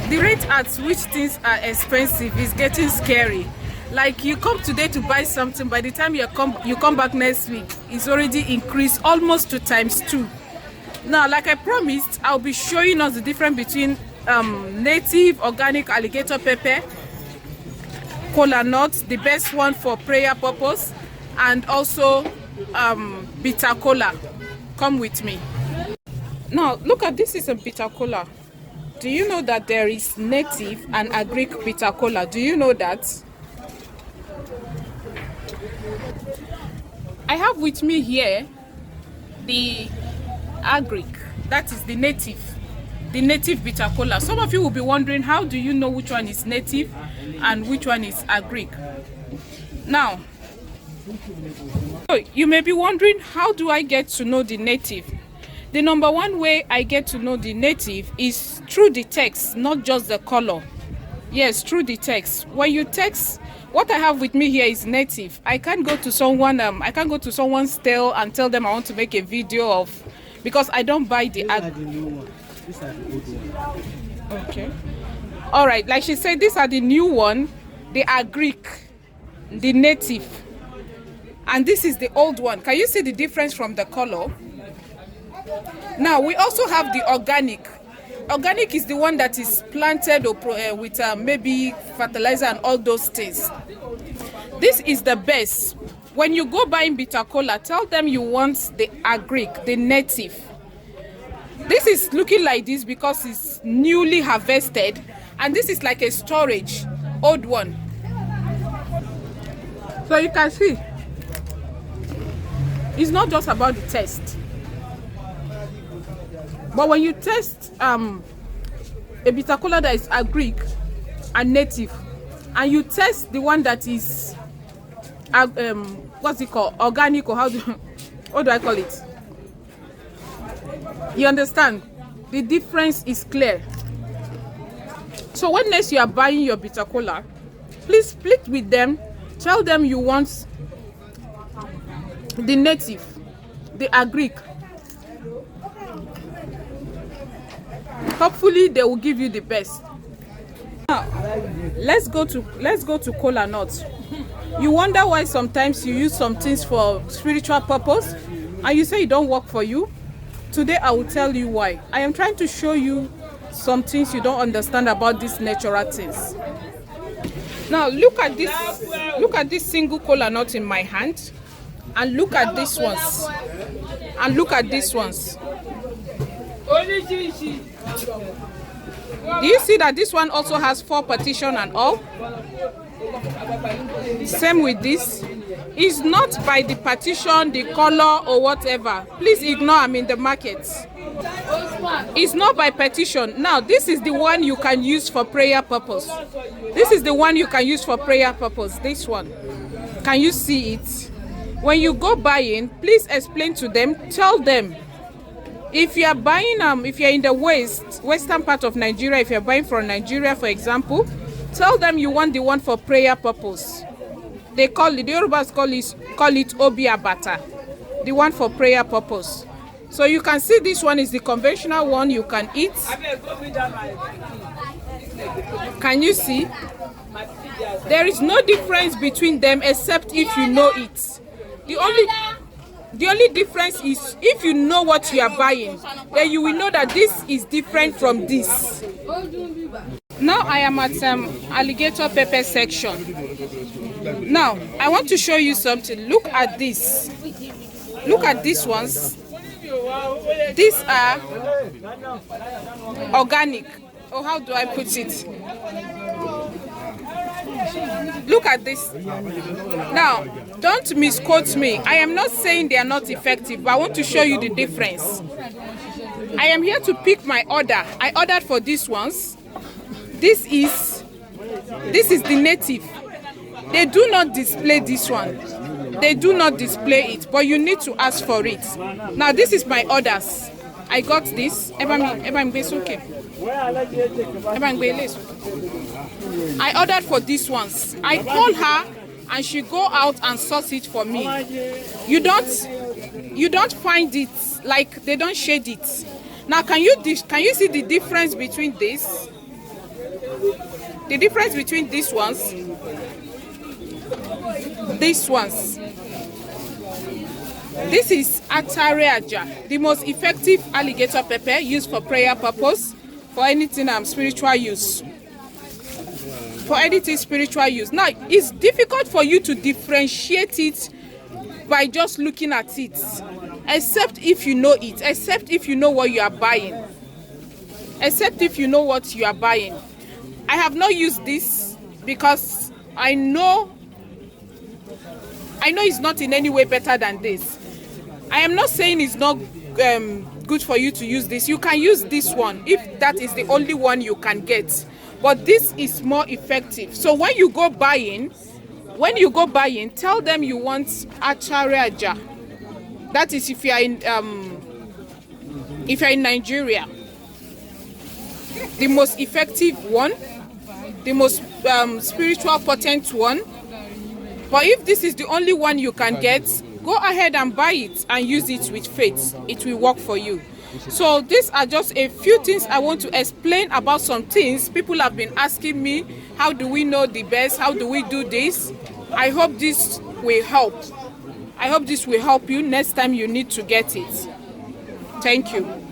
The rate at which things are expensive is getting scary. Like, you come today to buy something, by the time you come back next week, it's already increased almost 2 times 2. Now, like I promised, I'll be showing us the difference between native organic alligator pepper, Kolanut, the best one for prayer purpose, and also bitter Kola. Come with me. Now, look at this. Is a bitter Kola. Do you know that there is native and agric bitter Kola? Do you know that? I have with me here the agric, that is the native bitter Kola. Some of you will be wondering, how do you know which one is native and which one is agric? Now, you may be wondering, how do I get to know the native? The number one way I get to know the native is through the text, not just the color. Yes, through the text. When you text, what I have with me here is native. I can't go to someone someone's stall and tell them I want to make a video of, because I don't buy the These are the old one. Okay. All right, like she said, these are the new one, the agric, the native. And this is the old one. Can you see the difference from the color? Now, we also have the organic. Organic is the one that is planted or with maybe fertilizer and all those things. This is the best. When you go buying bitter Kola, tell them you want the agric, the native. This is looking like this because it's newly harvested, and this is like a storage, old one. So you can see, it's not just about the taste. But when you test a bitter Kola that is agric and native, and you test the one that is what's it called, organic, or what do I call it? You understand? The difference is clear. So when next you are buying your bitter Kola, please split with them. Tell them you want the native, the agric. Hopefully they will give you the best. Now, let's go to Kolanut. You wonder why sometimes you use some things for spiritual purpose and you say it don't work for you. Today I will tell you why. I am trying to show you some things you don't understand about these natural things. Now look at this single Kolanut in my hand, and look at these ones, and look at these ones. Do you see that this one also has 4 partition and all? Same with this. It's not by the partition, the color, or whatever. Please ignore, I'm in the market. It's not by partition. Now, this is the one you can use for prayer purpose. This is the one you can use for prayer purpose. This one. Can you see it? When you go buying, please explain to them, tell them, if you are buying, if you're in the western part of Nigeria, if you're buying from Nigeria, for example, tell them you want the one for prayer purpose. They call it, the Yorubas call it Obi Abata, the one for prayer purpose. So you can see this one is the conventional one you can eat. Can you see? There is no difference between them except if you know it. The only difference is if you know what you are buying, then you will know that this is different from this. Now I am at alligator pepper section. Now I want to show you something. Look at this. Look at these ones. These are organic. Or how do I put it? Look at this. Now, don't misquote me. I am not saying they are not effective, but I want to show you the difference. I am here to pick my order. I ordered for these ones. This is the native. They do not display this one. They do not display it, but you need to ask for it. Now, this is my orders. I got this. I ordered for these ones. I call her and she go out and source it for me. You don't find it, like they don't shade it. Now can you see the difference between this? The difference between these ones, this is Atareaja, the most effective alligator pepper used for prayer purpose, for anything spiritual use. For anything spiritual use. Now, it's difficult for you to differentiate it by just looking at it, except if you know it, except if you know what you are buying. Except if you know what you are buying. I have not used this because I know it's not in any way better than this. I am not saying it's not good for you to use this. You can use this one if that is the only one you can get. But this is more effective. So when you go buying, tell them you want Atareaja. That is if you are in Nigeria. The most effective one, the most spiritual potent one. But if this is the only one you can get, go ahead and buy it and use it with faith. It will work for you. So these are just a few things I want to explain about some things. People have been asking me, how do we know the best? How do we do this? I hope this will help. I hope this will help you next time you need to get it. Thank you.